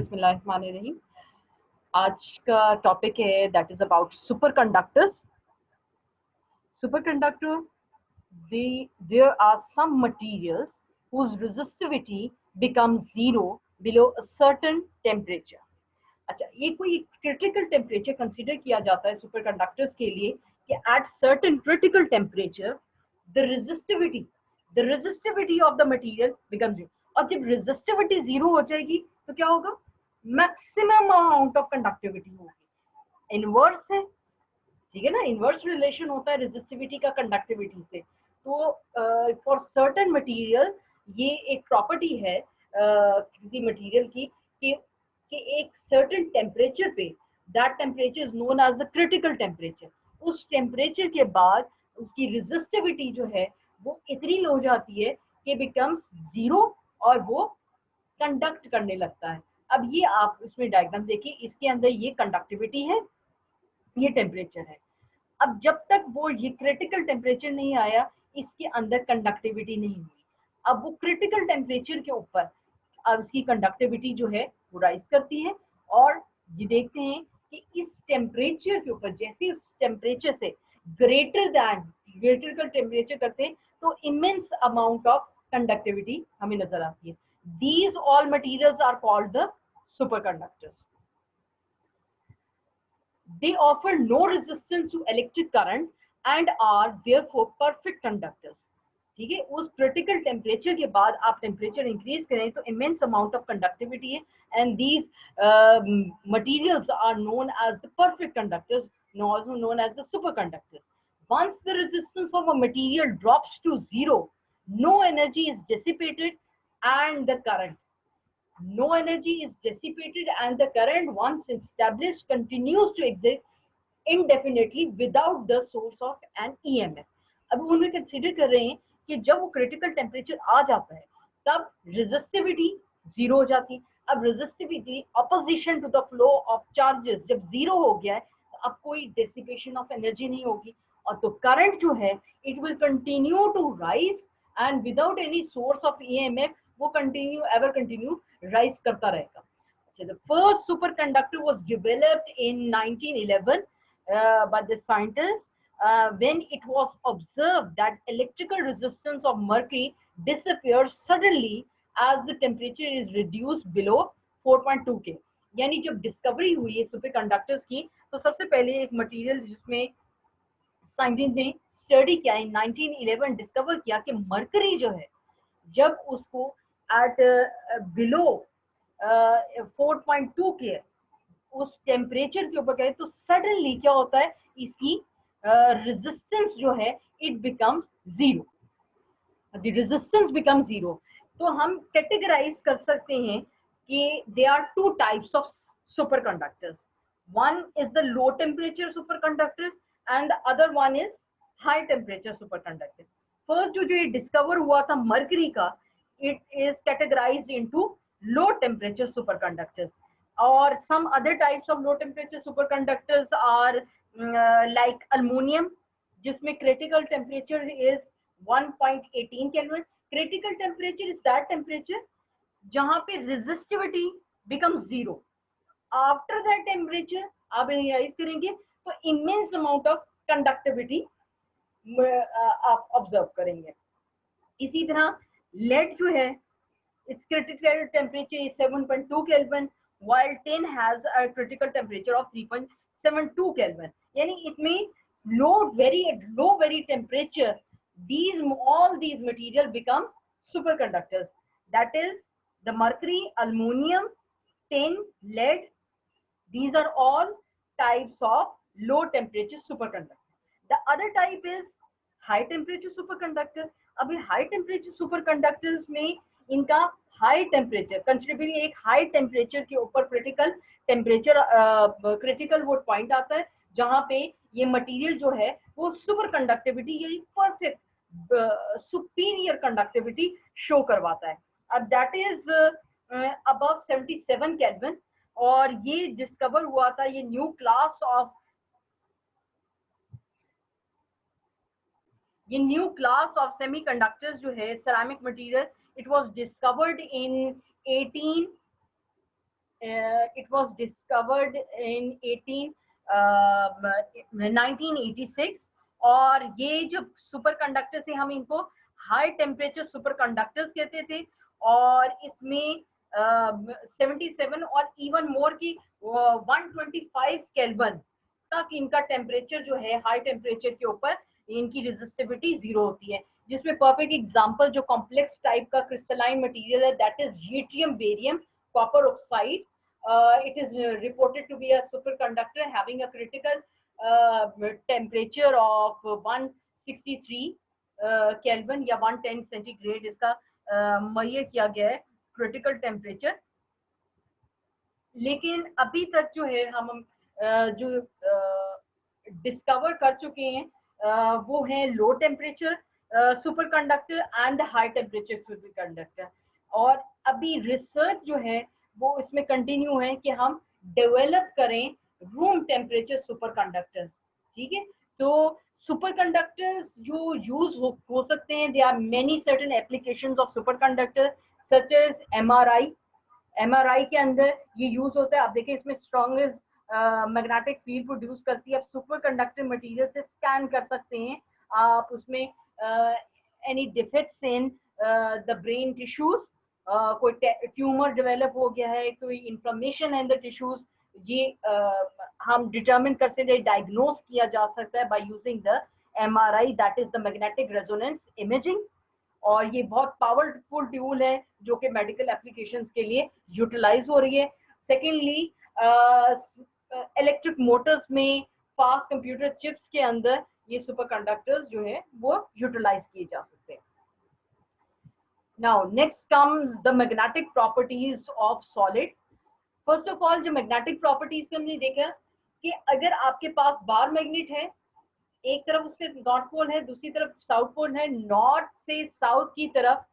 बिस्मिल्लाहिर्रहमानिर्रहीम। आज का टॉपिक है that is about super conductors. Super conductor, there are some materials whose resistivity becomes zero below a certain temperature. अच्छा, ये कोई क्रिटिकल टेम्परेचर कंसीडर किया जाता है सुपर कंडक्टर्स के लिए कि at certain critical temperature the resistivity of the material become zero. और जब रेजिस्टिविटी जीरो हो जाएगी तो क्या होगा? मैक्सिमम अमाउंट ऑफ कंडक्टिविटी होगी। इनवर्स है, ठीक है ना, इनवर्स रिलेशन होता है रेजिस्टिविटी का कंडक्टिविटी से। तो फॉर सर्टेन मटेरियल ये एक प्रॉपर्टी है किसी मटेरियल की कि एक सर्टेन टेम्परेचर पे, that temperature is known as the critical temperature. उस टेम्परेचर के बाद उसकी रेजिस्टिविटी जो है वो इतनी हो जाती है कि बिकम्स जीरो और वो कंडक्ट करने लगता है। अब ये आप इसमें डायग्राम देखिए, इसके अंदर ये कंडक्टिविटी है, ये टेम्परेचर है। अब जब तक वो ये क्रिटिकल टेम्परेचर नहीं आया, इसके अंदर कंडक्टिविटी नहीं हुई। अब वो क्रिटिकल टेम्परेचर के ऊपर अब इसकी कंडक्टिविटी जो है वो राइज करती है। और ये देखते हैं कि इस टेम्परेचर के ऊपर जैसे उस टेम्परेचर से ग्रेटर का टेम्परेचर करते हैं तो इमेंस अमाउंट ऑफ कंडक्टिविटी हमें नजर आती है। These all materials are called the super conductors. They offer no resistance to electric current and are therefore perfect conductors. ठीक है, उस क्रिटिकल टेम्परेचर के बाद आप टेम्परेचर इंक्रीज करें तो इमेंस अमाउंट ऑफ कंडक्टिविटी है, and these materials are known as the perfect conductors, also known as the superconductors. Once the resistance of a material drops to zero, no energy is dissipated and the current once established continues to exist indefinitely without the source of an EMF. अब उन्हें consider कर रहे हैं कि जब वो critical temperature आ जाता है तब रेजिस्टिविटी जीरो हो जाती है। अब resistivity opposition to the flow of charges जब जीरो हो गया है तो अब कोई डेसिपेशन ऑफ एनर्जी नहीं होगी, और तो करंट जो है it will continue to rise and without any source of EMF वो कंटिन्यू राइज करता रहेगा। The first superconductor was developed in 1911 by the scientists when it was observed that electrical resistance of mercury disappears suddenly as the temperature is reduced below 4.2 K। यानी जब discovery हुई है super conductors की तो सबसे पहले एक मटेरियल जिसमें साइंटिस्ट ने स्टडी किया इन 1911 डिस्कवर किया कि मरकरी जो है जब उसको एट बिलो 4.2 के उस टेम्परेचर के ऊपर गए तो सडनली क्या होता है, इसकी रेजिस्टेंस जो है it becomes zero, the resistance become zero. तो हम कैटेगराइज कर सकते हैं कि they are two types of super conductors. One is the low temperature super conductor and the other one is high temperature super conductor. First जो ये discover हुआ था मरकरी का, it is categorized into low temperature superconductors, or some other types of low temperature superconductors are like aluminum जिसमें critical temperature is 1.18 Kelvin। critical temperature is that temperature जहां पे resistivity becomes zero। after that temperature आप realise करेंगे तो immense amount of conductivity आप observe करेंगे। इसी तरह लेड जो है its critical temperature is 7.2 Kelvin while tin has a critical temperature of 3.72 Kelvin। यानी इसमें very temperature all these material become superconductors, that is the mercury, aluminum, tin, lead, these are all types of low temperature superconductor। the other type is high temperature superconductor। अभी high temperature super conductors में इनका high temperature considerably एक high temperature के ऊपर critical वो point आता है जहां पे ये मटेरियल जो है वो सुपर कंडक्टिविटी यानी परफेक्ट सुपीरियर कंडक्टिविटी शो करवाता है। अब दैट इज अबव 77 केल्विन, और ये डिस्कवर हुआ था, ये न्यू क्लास ऑफ सेमीकंडक्टर्स जो है, ceramic material, it was discovered in 18 it was discovered in 1986 और ये जो सुपर कंडक्टर थे हम इनको हाई टेम्परेचर सुपर कंडक्टर्स कहते थे और इसमें 77 और इवन मोर की 125 केल्विन तक इनका टेम्परेचर जो है हाई टेम्परेचर के ऊपर इनकी रेजिस्टिविटी 0 होती है, जिसमें परफेक्ट एग्जांपल जो कॉम्प्लेक्स टाइप का क्रिस्टलाइन मटेरियल है that is yttrium barium copper oxide. It is reported to be a superconductor having a critical temperature of 163 Kelvin या 110 सेंटीग्रेड इसका मुहैया किया गया है क्रिटिकल टेम्परेचर. लेकिन अभी तक जो है हम जो डिस्कवर कर चुके हैं वो है लो temperature super conductor and high temperature super conductor. और अभी रिसर्च जो है वो इसमें कंटिन्यू है कि हम डेवलप करें रूम टेम्परेचर सुपर कंडक्टर्स. ठीक है, तो सुपर कंडक्टर्स जो यूज हो सकते हैं, they are many certain applications of super conductor such as MRI के अंदर ये यूज होता है. आप देखें इसमें स्ट्रॉन्गेस्ट मैग्नेटिक फील्ड प्रोड्यूस करती है. आप सुपर कंडक्टर मटेरियल से स्कैन कर सकते हैं आप उसमें any defects in the brain tissues, कोई ट्यूमर डेवलप हो गया है, कोई इंफ्लेमेशन है इन द टिश्यूज, ये हम डिटरमिन करते हैं, डायग्नोज किया जा सकता है by using the MRI that is the magnetic resonance imaging. और ये बहुत पावरफुल टूल है जो कि मेडिकल एप्लीकेशंस के लिए यूटिलाइज हो रही है. सेकेंडली इलेक्ट्रिक मोटर्स में फास्ट कंप्यूटर चिप्स के अंदर ये सुपर कंडक्टर्स जो है वो यूटिलाइज किए जा सकते हैं. Now next comes the magnetic properties of solid. First of all जो magnetic properties के हमने देखा कि अगर आपके पास बार मैग्नेट है, एक तरफ उसके नॉर्थ पोल है, दूसरी तरफ साउथ पोल है, नॉर्थ से साउथ की तरफ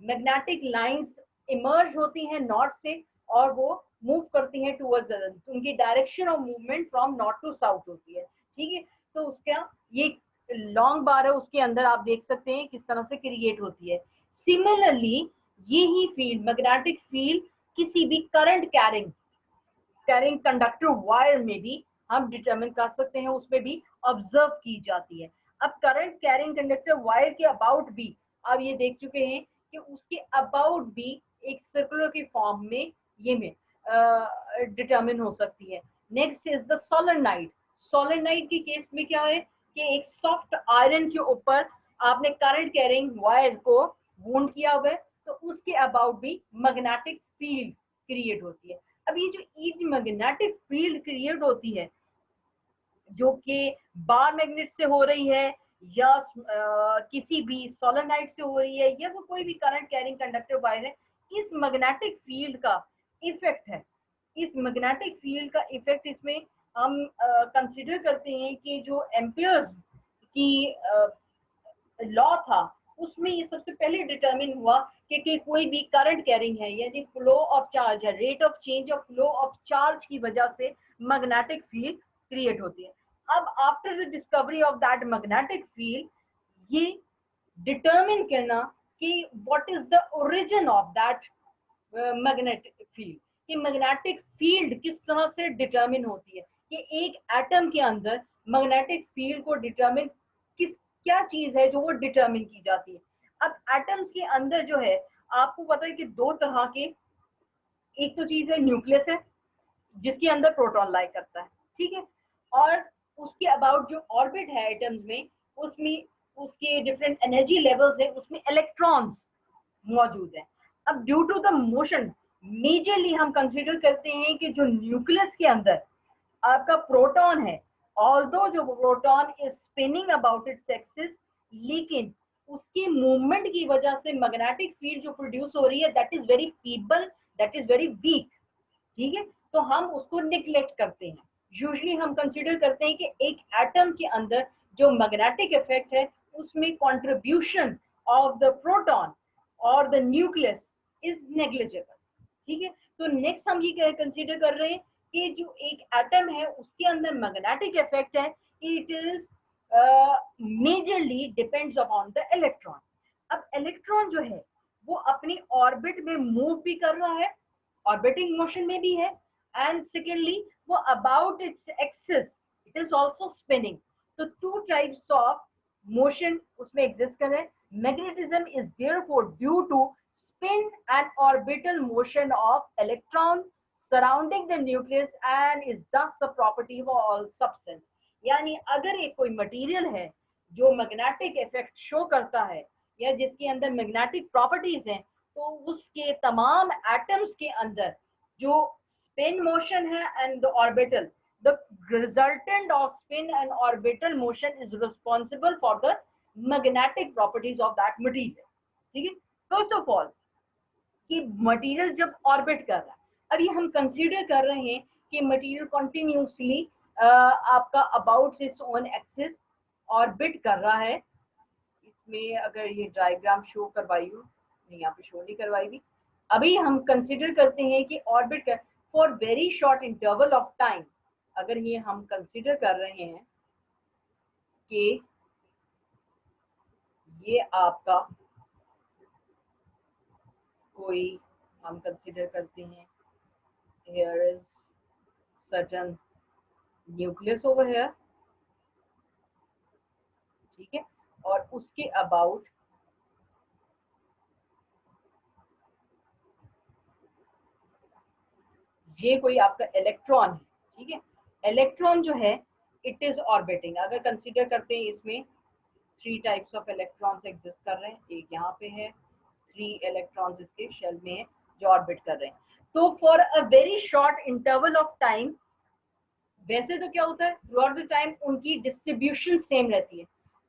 मैग्नेटिक लाइंस इमर्ज होती हैं नॉर्थ से और वो मूव करती हैं टुवर्ड्स द, उनकी direction of movement from north to south होती है. ठीक है, तो उसका ये लॉन्ग बार है, उसके अंदर आप देख सकते हैं किस तरह से क्रिएट होती है. सिमिलरली ये ही फील्ड मैग्नेटिक फील्ड किसी भी करंट कैरिंग कंडक्टर वायर में भी हम डिटरमिन कर सकते हैं, उसमें भी ऑब्जर्व की जाती है. अब करंट कैरिंग कंडक्टर वायर के अबाउट भी आप ये देख चुके हैं कि उसके अबाउट भी एक सर्कुलर की फॉर्म में ये में डिटरमिन हो सकती है. Next is the solenoid. Solenoid के केस में क्या है कि एक सॉफ्ट आयरन के ऊपर आपने करंट कैरिंग वायर को वूंड किया हुआ है, तो उसके अबाउट भी मैग्नेटिक फील्ड क्रिएट होती है. अब ये जो मैग्नेटिक फील्ड क्रिएट होती है जो कि बार मैग्नेट से हो रही है या किसी भी सोलेनोइड से हो रही है या वो कोई भी करंट कैरिंग कंडक्टर वायर है, इस मैग्नेटिक फील्ड का इफेक्ट है. इस मैग्नेटिक फील्ड का इफेक्ट इसमें हम कंसिडर करते हैं कि जो एम्पियर्स की लॉ था उसमें ये सबसे पहले डिटरमिन हुआ कि कोई भी करंट कैरिंग है यानी फ्लो ऑफ चार्ज है, rate of change of flow of charge की वजह से मैग्नेटिक फील्ड क्रिएट होती है. अब after the discovery of that magnetic field ये डिटरमिन करना कि what is the origin of that magnetic field, कि मैग्नेटिक फील्ड किस तरह से डिटरमिन होती है, कि एक एटम के अंदर मैग्नेटिक फील्ड को डिटरमिन क्या चीज है जो वो डिटरमिन की जाती है. अब एटम्स के अंदर जो है आपको पता है कि दो तरह के, एक तो चीज है न्यूक्लियस है जिसके अंदर प्रोटॉन लाई करता है. ठीक है, और उसके अबाउट जो ऑर्बिट है एटम्स में उसमें उसके डिफरेंट एनर्जी लेवल्स है, उसमें इलेक्ट्रॉन्स मौजूद है. अब due to the motion majorly हम कंसीडर करते हैं कि जो न्यूक्लियस के अंदर आपका प्रोटॉन है, ऑल्दो जो proton is spinning about its axis, लेकिन उसकी मूवमेंट की वजह से मैग्नेटिक फील्ड जो प्रोड्यूस हो रही है that is very feeble, that is very weak. ठीक है, तो हम उसको निग्लेक्ट करते हैं. यूजुअली हम कंसीडर करते हैं कि एक एटम के अंदर जो मैग्नेटिक इफेक्ट है उसमें कंट्रीब्यूशन ऑफ द प्रोटॉन और द न्यूक्लियस इज नेग्लिजिबल. ठीक है, तो नेक्स्ट हम ये कंसीडर कर रहे हैं कि जो एक एटम है उसके अंदर मैग्नेटिक इफेक्ट है, it is majorly depends upon the electron. अब इलेक्ट्रॉन जो है वो अपनी ऑर्बिट में मूव भी कर रहा है ऑर्बिटिंग मोशन में भी है, एंड सेकेंडली वो about its axis it is also spinning. तो टू टाइप्स ऑफ मोशन उसमें एग्जिस्ट कर रहे हैं। Magnetism is therefore due to spin and orbital motion of electron surrounding the nucleus and is thus the property of all substance। यानी अगर एक कोई material है जो मैग्नेटिक इफेक्ट शो करता है या जिसके अंदर मैग्नेटिक प्रॉपर्टीज हैं, तो उसके तमाम एटम्स के अंदर जो स्पिन मोशन है and the orbital, the resultant of spin and orbital motion is responsible for the magnetic properties of that material। ठीक है, फर्स्ट ऑफ ऑल कि मटेरियल जब ऑर्बिट कर रहा है, अभी हम कंसीडर कर रहे हैं कि मटेरियल कंटिन्यूसली आपका about its own axis orbit कर रहा है। इसमें अगर ये डायग्राम शो करवाई हो, नहीं यहाँ पे शो नहीं करवाई भी। अभी हम कंसीडर करते हैं कि ऑर्बिट कर for very short interval of time. अगर ये हम कंसीडर कर रहे हैं कि ये आपका कोई हम कंसीडर करते हैं here is certain nucleus over here, ठीक है, और उसके अबाउट ये कोई आपका इलेक्ट्रॉन है। ठीक है, इलेक्ट्रॉन जो है इट इज ऑर्बिटिंग। अगर कंसीडर करते हैं इसमें 3 टाइप्स ऑफ इलेक्ट्रॉन्स एग्जिस्ट कर रहे हैं, एक यहाँ पे है, 3 इलेक्ट्रॉन्स इसके शेल में है जो ऑर्बिट कर रहे हैं। तो for a very short interval of time, वैसे तो क्या होता है थ्रू आउट द टाइम उनकी डिस्ट्रीब्यूशन सेम रहती है,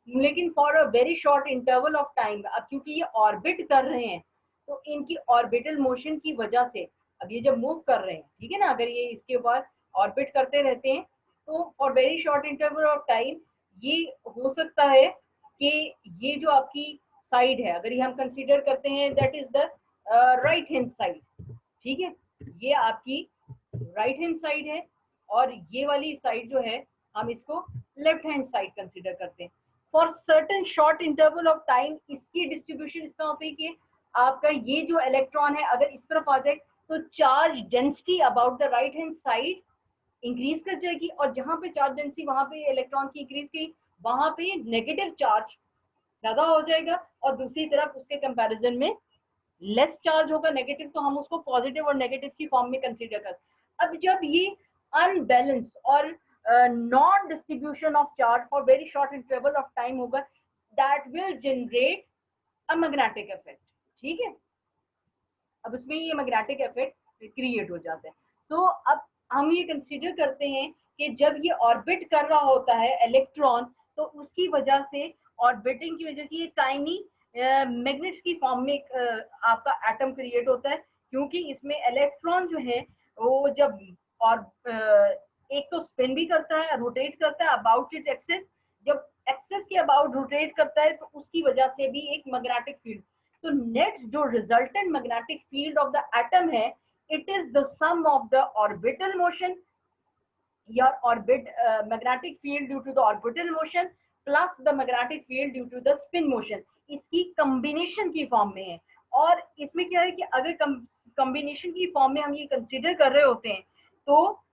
लेकिन for a very short interval of time अब क्योंकि ये ऑर्बिट कर रहे हैं तो इनकी ऑर्बिटल मोशन की वजह से अब ये जब मूव कर रहे हैं, ठीक है ना, अगर ये इसके बाद ऑर्बिट करते रहते हैं तो for very short interval of time ये हो सकता है कि ये जो आपकी साइड है, अगर ये हम कंसीडर करते हैं that is the right hand side, ठीक है, ये आपकी राइट हैंड साइड है और ये वाली साइड जो है हम इसको लेफ्ट हैंड साइड कंसीडर करते हैं। For certain short interval of time इसकी डिस्ट्रीब्यूशन इस तरह होती है कि आपका ये जो इलेक्ट्रॉन है अगर इस तरफ आ जाए तो charge density about the right hand side increase कर जाएगी, और जहां पे चार्ज डेंसिटी वहां पे इलेक्ट्रॉन की इंक्रीज की वहां पे नेगेटिव चार्ज ज्यादा हो जाएगा, और दूसरी तरफ उसके कंपैरिजन में लेस चार्ज होगा नेगेटिव, तो हम उसको पॉजिटिव और नेगेटिव की फॉर्म में कंसीडर करते। अब जब ये अनबैलेंस और non distribution of charge for very short interval of time होगा, that will generate a magnetic effect. ठीक है, अब उसमें ये मैग्नेटिक इफेक्ट क्रिएट हो जाता है। तो अब हम ये कंसीडर करते हैं कि जब ये ऑर्बिट कर रहा होता है इलेक्ट्रॉन, तो उसकी वजह से ऑर्बिटिंग की वजह से ये टाइनी मैग्नेट्स की फॉर्म में आपका एटम क्रिएट होता है, क्योंकि इसमें इलेक्ट्रॉन जो है वो जब और एक तो स्पिन भी करता है, रोटेट करता है अबाउट इट एक्सिस, जब एक्सिस के अबाउट रोटेट करता है तो उसकी वजह से भी एक मैग्नेटिक फील्ड। तो नेक्स्ट जो resultant magnetic field of the atom है, it is the sum of the orbital motion या orbit magnetic field due to the orbital motion plus the magnetic field due to the spin motion, इसकी combination की form में है। और इसमें क्या है कि अगर कॉम्बिनेशन की फॉर्म में हम ये कंसीडर कर रहे होते हैं तो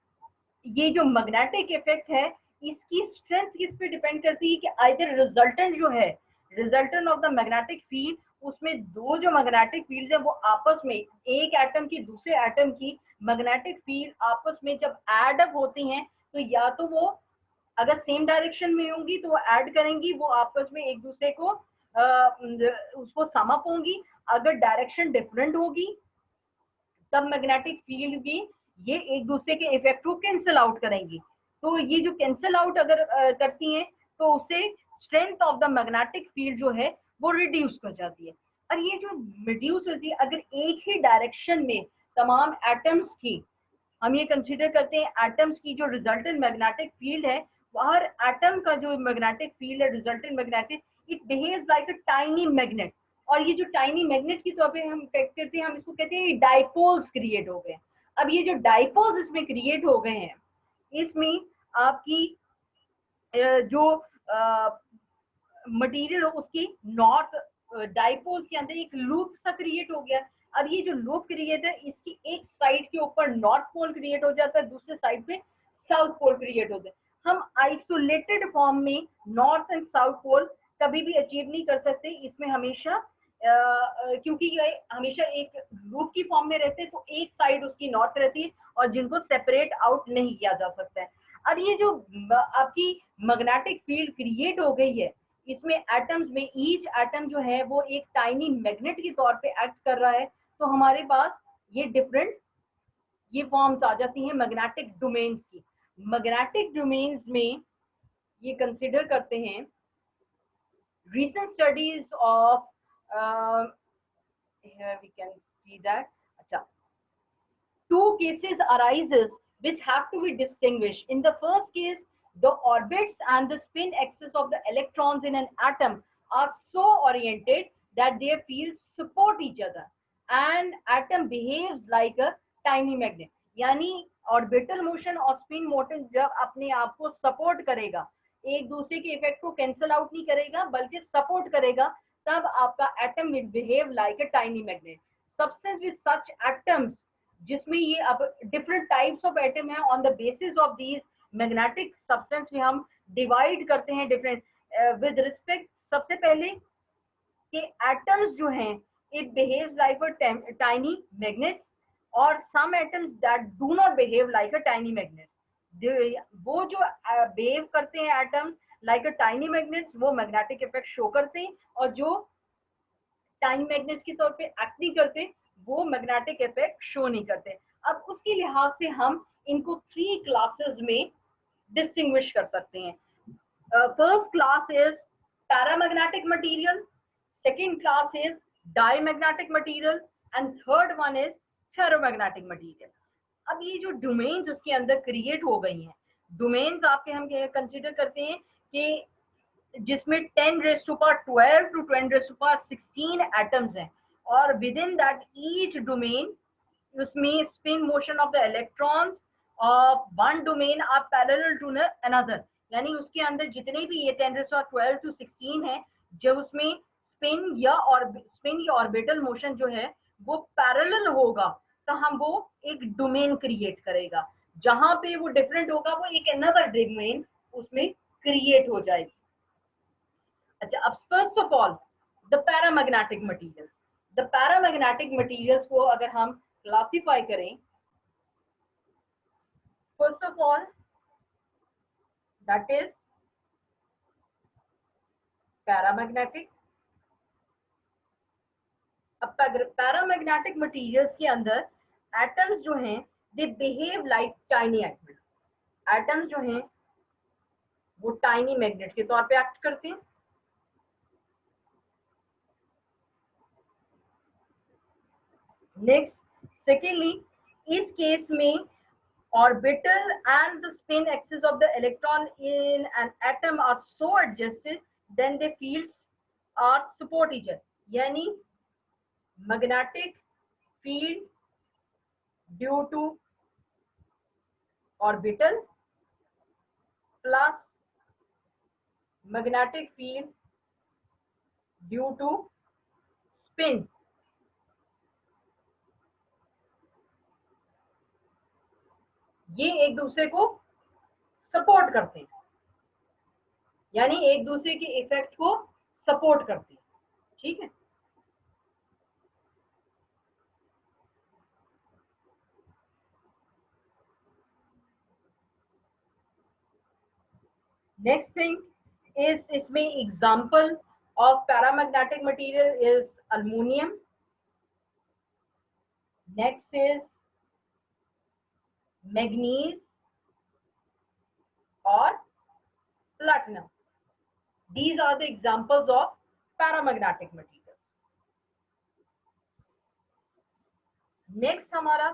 ये जो मैग्नेटिक इफेक्ट है इसकी स्ट्रेंथ किस पे डिपेंड करती है कि आइदर रिजल्टेंट जो है, resultant of the magnetic field, उसमें दो जो मैग्नेटिक फील्ड है वो आपस में एक एटम की दूसरे एटम की मैग्नेटिक फील्ड आपस में जब एड अप होती हैं तो या तो वो अगर सेम डायरेक्शन में होंगी तो वो ऐड करेंगी, वो आपस में एक दूसरे को उसको सम अप होंगी। अगर डायरेक्शन डिफरेंट होगी तब मैग्नेटिक फील्ड भी ये एक दूसरे के इफेक्ट को कैंसिल आउट करेंगी। तो ये जो कैंसिल आउट अगर करती हैं तो उससे strength of the magnetic field जो है वो रिड्यूस कर जाती है। और ये जो रिड्यूस होती है अगर एक ही डायरेक्शन में तमाम एटम्स की, हम ये कंसीडर करते हैं एटम्स की जो रिजल्टेंट मैग्नेटिक फील्ड है, हर एटम का जो मैग्नेटिक फील्ड है resultant magnetic, it behaves like a tiny magnet. और ये जो टाइनी मैग्नेट की तौर पे हम कहते हैं, हम इसको कहते हैं डाइपोल्स क्रिएट हो गए। अब ये जो डाइपोल्स इसमें क्रिएट हो गए हैं, इसमें आपकी जो मटेरियल हो उसकी नॉर्थ डाइपोल के अंदर एक लूप सा क्रिएट हो गया। अब ये जो लूप क्रिएट है, इसकी एक साइड के ऊपर नॉर्थ पोल क्रिएट हो जाता है, दूसरे साइड पे साउथ पोल क्रिएट होते हैं। हम आइसोलेटेड फॉर्म में नॉर्थ एंड साउथ पोल कभी भी अचीव नहीं कर सकते। इसमें हमेशा क्योंकि ये हमेशा एक लूप की फॉर्म में रहते हैं, तो एक साइड उसकी नॉर्थ रहती है और जिनको सेपरेट आउट नहीं किया जा सकता है। अब ये जो आपकी मैग्नेटिक फील्ड क्रिएट हो गई है, इसमें एटम्स में ईच एटम जो है वो एक टाइनी मैग्नेट के तौर पे एक्ट कर रहा है। तो हमारे पास ये डिफरेंट ये फॉर्म्स आ जाती हैं मैग्नेटिक डोमेन्स की। मैग्नेटिक डोमेन्स में ये कंसिडर करते हैं recent studies of here we can see that अच्छा, two cases arises which have to be distinguished. In the first case, the orbits and the spin axis of the electrons in an atom are so oriented that their fields support each other and atom behaves like a tiny magnet. यानी orbital motion और spin motion जब अपने आप को support करेगा, एक दूसरे के इफेक्ट को कैंसल आउट नहीं करेगा बल्कि सपोर्ट करेगा, तब आपका atom will behave like a tiny magnet. Substance with such atoms, जिसमें ये अब डिफरेंट टाइप्स ऑफ एटम है, on the basis of these magnetic substance में हम डिवाइड करते हैं डिफरेंट विद रिस्पेक्ट। सबसे पहले कि एटम्स जो हैं it behaves like a tiny magnet, और some atoms that do not behave like a tiny magnet. वो जो बिहेव करते हैं atoms like a tiny magnet, वो मैग्नेटिक इफेक्ट शो करते हैं, और जो टाइनी मैग्नेट के तौर पे एक्ट नहीं करते वो मैग्नेटिक इफेक्ट शो नहीं करते। अब उसके लिहाज से हम इनको 3 क्लासेस में डिस्टिंग्विश कर सकते हैं। First class is paramagnetic material, second class is diamagnetic material, and third one is ferromagnetic material। अब ये जो डोमेन्स उसके अंदर क्रिएट हो गई हैं, डोमेन्स आपके हम कंसीडर करते हैं कि जिसमें 10⁻12 to 10⁻16 एटम्स हैं, और within that each domain उसमें spin motion of the electrons of one domain are parallel to another. यानी उसके अंदर जितने भी ये 10⁻12 to 16 है, जब उसमें स्पिन या ऑर्बिटल मोशन जो है वो पैरेलल होगा, तो हम वो एक डोमेन क्रिएट करेगा। जहां पे वो डिफरेंट होगा वो एक अनदर डोमेन उसमें क्रिएट हो जाएगी। अच्छा, अब first of all the paramagnetic material. The paramagnetic materials को अगर हम क्लासिफाई करें, first of all that is paramagnetic. अब पैरामैग्नेटिक मटीरियल्स के अंदर एटम्स जो हैं they behave like tiny atoms. Atoms जो हैं वो टाइनी मैग्नेट के तौर पे एक्ट करते हैं। नेक्स्ट, सेकेंडली, इस केस में orbital and the spin axis of the electron in an atom are so adjusted then the fields are support each other। यानी magnetic field due to orbital plus magnetic field due to spin, ये एक दूसरे को support करते हैं, यानी एक दूसरे के इफेक्ट को सपोर्ट करते हैं। ठीक है, नेक्स्ट थिंग इज, इसमें example of paramagnetic material is aluminium, next is manganese और platinum। These are the examples of paramagnetic materials। Next हमारा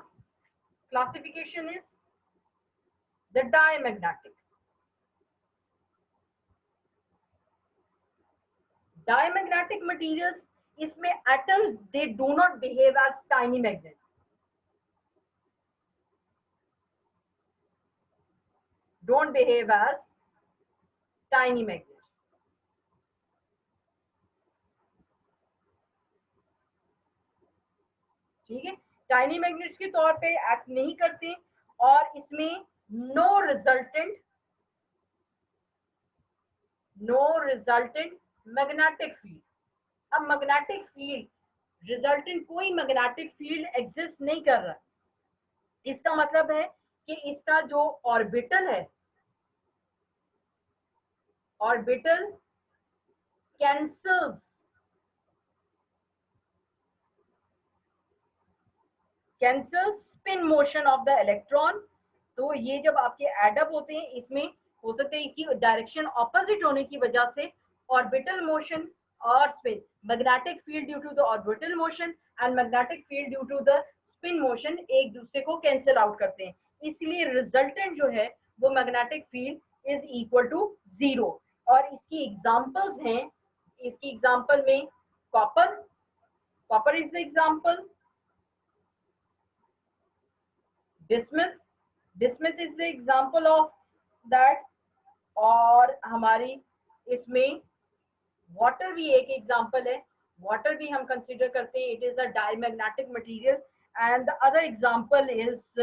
classification is the diamagnetic। Diamagnetic materials, इसमें atoms they do not behave as tiny magnets। Don't behave as tiny magnets। ठीक है, tiny magnets के तौर पे act नहीं करते और इसमें नो रिजल्टेंट मैग्नेटिक फील्ड। अब मैग्नेटिक फील्ड रिजल्टेंट कोई मैग्नेटिक फील्ड एग्जिस्ट नहीं कर रहा। इसका मतलब है कि इसका जो ऑर्बिटल है, orbital cancels spin motion of the electron. तो ये जब आपके एडअप होते हैं, इसमें हो सकता है कि डायरेक्शन ऑपोजिट होने की वजह से ऑर्बिटल मोशन और spin, magnetic field due to the orbital motion and magnetic field due to the spin motion एक दूसरे को कैंसिल आउट करते हैं। इसलिए रिजल्टेंट जो है वो magnetic field is equal to 0। और इसकी एग्जांपल्स हैं, इसकी एग्जांपल में copper is the example, dismiss is the example of that। और हमारी इसमें वाटर भी एक एग्जांपल है, वाटर भी हम कंसीडर करते हैं, it is a diamagnetic material. And the other example is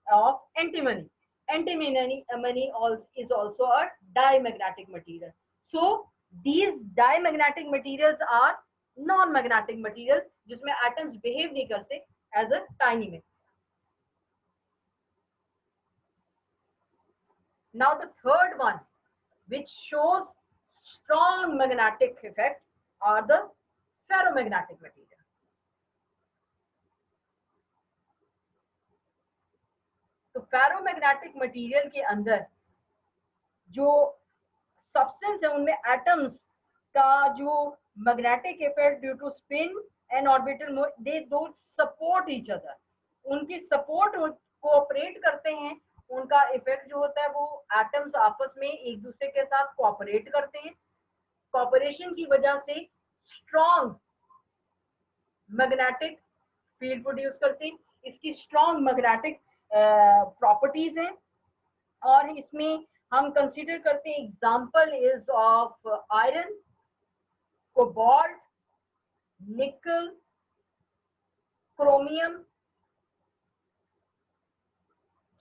of antimony. Antimony is also a diamagnetic material. So these diamagnetic materials are non-magnetic materials जिसमें atoms behave नहीं करते as a tiny magnet. Now the third one which shows strong magnetic effect are the ferromagnetic material. तो ferromagnetic material के अंदर जो substance है उनमें atoms का जो magnetic effect due to spin and orbital they do support each other, उनकी support cooperate करते हैं। उनका इफेक्ट जो होता है वो एटम्स आपस में एक दूसरे के साथ कोऑपरेट करते हैं, कोऑपरेशन की वजह से स्ट्रॉन्ग मैग्नेटिक फील्ड प्रोड्यूस करते हैं। इसकी स्ट्रॉन्ग मैग्नेटिक प्रॉपर्टीज हैं और इसमें हम कंसीडर करते हैं example is of iron, cobalt, निकल, क्रोमियम,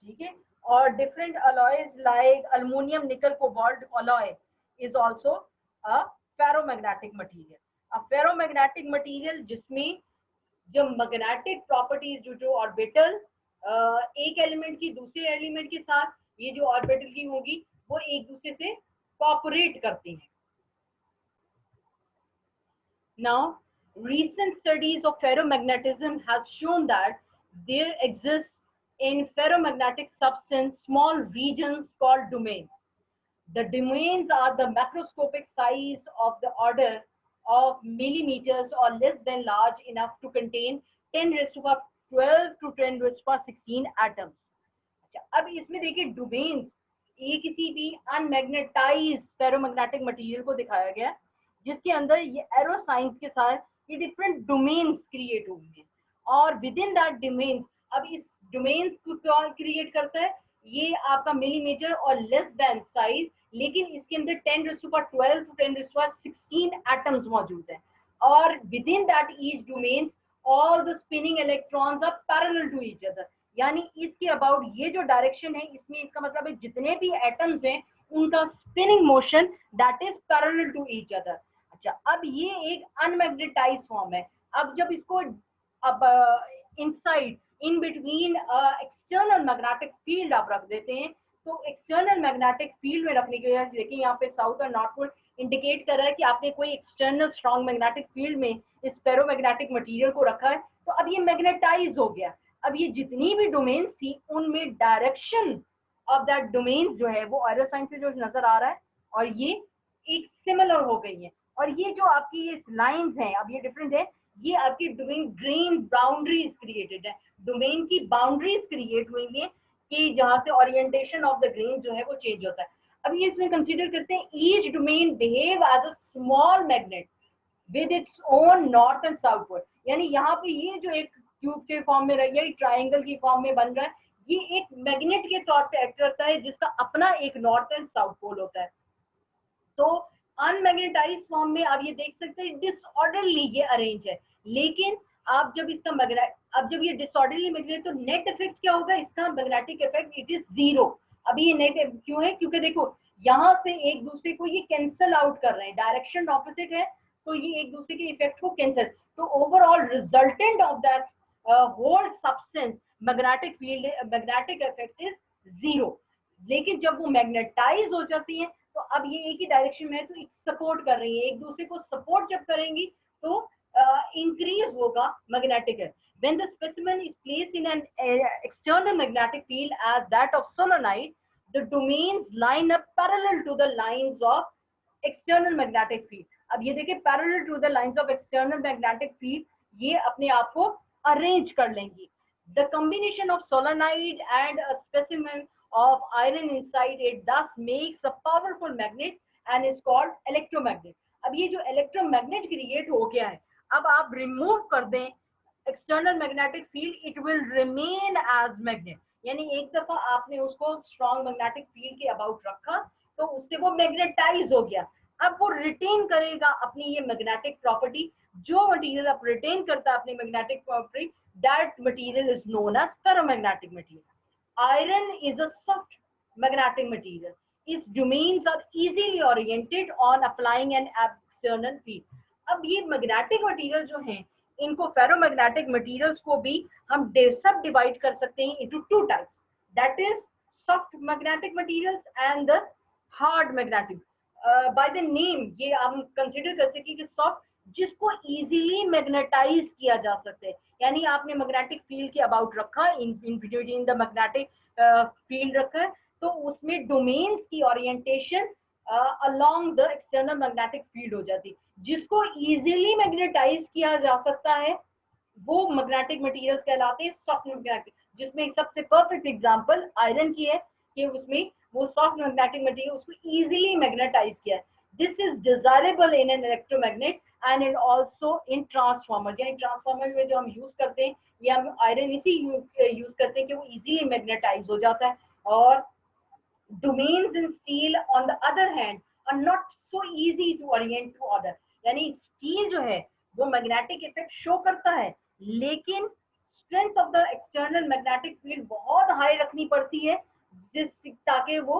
ठीक है, और डिफरेंट अलॉयज लाइक अल्युमिनियम, निकल, cobalt alloy is also a ferromagnetic material. A ferromagnetic material जिसमें जो मैग्नेटिक प्रॉपर्टीज जो ऑर्बिटल एक एलिमेंट की दूसरे एलिमेंट के साथ ये जो ऑर्बिटल की होगी वो एक दूसरे से कोऑपरेट करती हैं। Now, recent studies of ferromagnetism have shown that there exists in ferromagnetic substance small regions called domains. The domains are the macroscopic size of the order of millimeters or less than large enough to contain 10 raised to power 12 to 10 raised to power 16 atoms. अच्छा, अब इसमें देखिए domains, ये किसी भी अनमैग्नेटाइज्ड ferromagnetic material को दिखाया गया जिसके अंदर ये एरो साइंस के साथ ये डिफरेंट डोमेन्स क्रिएट होंगे और विद इन दैट डोमेन्स, अब इस डोमेन्स को कौन क्रिएट करता है, ये आपका मिलीमीटर और लेस देन साइज, लेकिन इसके अंदर 10 raised to power 12 to 10 raised to power 16 atoms मौजूद हैं और within that each domain all the spinning electrons are parallel to each other. यानी इसके अबाउट ये जो डायरेक्शन है इसमें इसका मतलब है जितने भी एटम्स हैं उनका spinning motion that is parallel to each other. अच्छा, अब ये एक अनमैग्नेटाइज्ड फॉर्म है। अब जब इसको अब inside in between external magnetic field आप रख देते हैं, तो एक्सटर्नल मैग्नेटिक फील्ड में रखने की वजह से देखिए यहाँ पे साउथ और नॉर्थ पोल इंडिकेट कर रहा है कि आपने कोई एक्सटर्नल स्ट्रॉन्ग मैग्नेटिक फील्ड में इस फेरोमैग्नेटिक मटेरियल को रखा है, तो अब ये मैग्नेटाइज हो गया। अब ये जितनी भी डोमेन्स थी उनमें डायरेक्शन ऑफ दैट डोमेन जो है वो एरो साइन से जो नजर आ रहा है और ये एक सिमिलर हो गई है। और ये जो आपकी ये लाइंस हैं, अब ये डिफरेंट है, ये आपकी डोमेन ग्रेन बाउंड्रीज क्रिएटेड है, डोमेन की बाउंड्रीज क्रिएट हुई है कि जहां से ओरिएंटेशन ऑफ द ग्रेन जो है वो चेंज होता है। अब ये इसमें कंसीडर करते हैं each domain behave as a small magnet with its own north and south pole. यानी यहाँ पे ये जो एक ट्यूब के फॉर्म में रह गया, ट्राइंगल की फॉर्म में बन रहा है, ये एक मैग्नेट के तौर पे एक्ट करता है जिसका अपना एक नॉर्थ एंड साउथ पोल होता है। तो अनमैग्नेटाइज्ड फॉर्म में आप ये देख सकते हैं डिसऑर्डरली ये अरेंज है, लेकिन आप जब इसका अब जब ये डिसऑर्डरली मैग्नेट, तो नेट इफेक्ट क्या होगा इसका, magnetic effect it is zero. अभी ये नेट क्यों है, क्योंकि देखो यहाँ से एक दूसरे को ये कैंसल आउट कर रहे हैं, डायरेक्शन ऑपोजिट है, तो ये एक दूसरे के इफेक्ट को कैंसल, तो overall resultant of that whole substance magnetic field, magnetic effect is zero. लेकिन जब वो मैग्नेटाइज हो जाती है तो अब ये एक ही डायरेक्शन में है, तो सपोर्ट कर रही है, एक दूसरे को सपोर्ट जब करेंगी तो इंक्रीज होगा magnetic. When the specimen is placed in an external magnetic field as that of solenoid, the domains line up parallel to the lines of external magnetic field. अब ये देखिए parallel to the lines of external magnetic field, ये अपने आप को arrange कर लेंगी। The combination of solenoid and a specimen of iron inside it thus makes a powerful magnet and is called electromagnet. अब ये जो इलेक्ट्रोमैग्नेट क्रिएट हो गया है, अब आप रिमूव कर दें external magnetic field, it will remain as magnet. यानी एक दफा आपने उसको स्ट्रॉन्ग मैग्नेटिक फील्ड के अबाउट रखा तो उससे वो मैग्नेटाइज हो गया, अब वो रिटेन करेगा अपनी ये मैग्नेटिक प्रॉपर्टी। जो मटेरियल आप रिटेन करता है अपनी magnetic property, that material is known as ferromagnetic material. Iron is a soft magnetic material, its domains are easily oriented on applying an external field. अब ये मैग्नेटिक मटेरियल जो हैं, इनको फेरोमैग्नेटिक मटेरियल्स को भी हम सब डिवाइड कर सकते हैं into two types, that is soft magnetic materials and the hard magnetic. By the name ये हम कंसीडर कर सकते हैं कि सॉफ्ट जिसको इजीली मैग्नेटाइज किया जा सकता है, यानी आपने मैग्नेटिक फील्ड के अबाउट रखा, इन द मैग्नेटिक फील्ड रखा है, तो उसमें डोमेन्स की orientation along the external magnetic field हो जाती, जिसको इजीली मैग्नेटाइज किया जा सकता है, वो मैग्नेटिक मटेरियल्स कहलाते हैं सॉफ्ट मैग्नेटिक। जिसमें सबसे परफेक्ट एग्जांपल आयरन की है कि उसमें वो सॉफ्ट मैग्नेटिक मटेरियल उसको इजीली मैग्नेटाइज किया है। This is desirable in an electromagnet and in also in transformer, यानी ट्रांसफार्मर में जो हम यूज करते हैं या हम आयरन इसी यूज करते हैं कि वो इजीली मैग्नेटाइज हो जाता है। और domains in steel on the other hand are not so easy to orient to other, यानी स्टील जो है वो मैग्नेटिक इफेक्ट शो करता है, लेकिन strength of the external magnetic field बहुत हाई रखनी पड़ती है जिस ताकि वो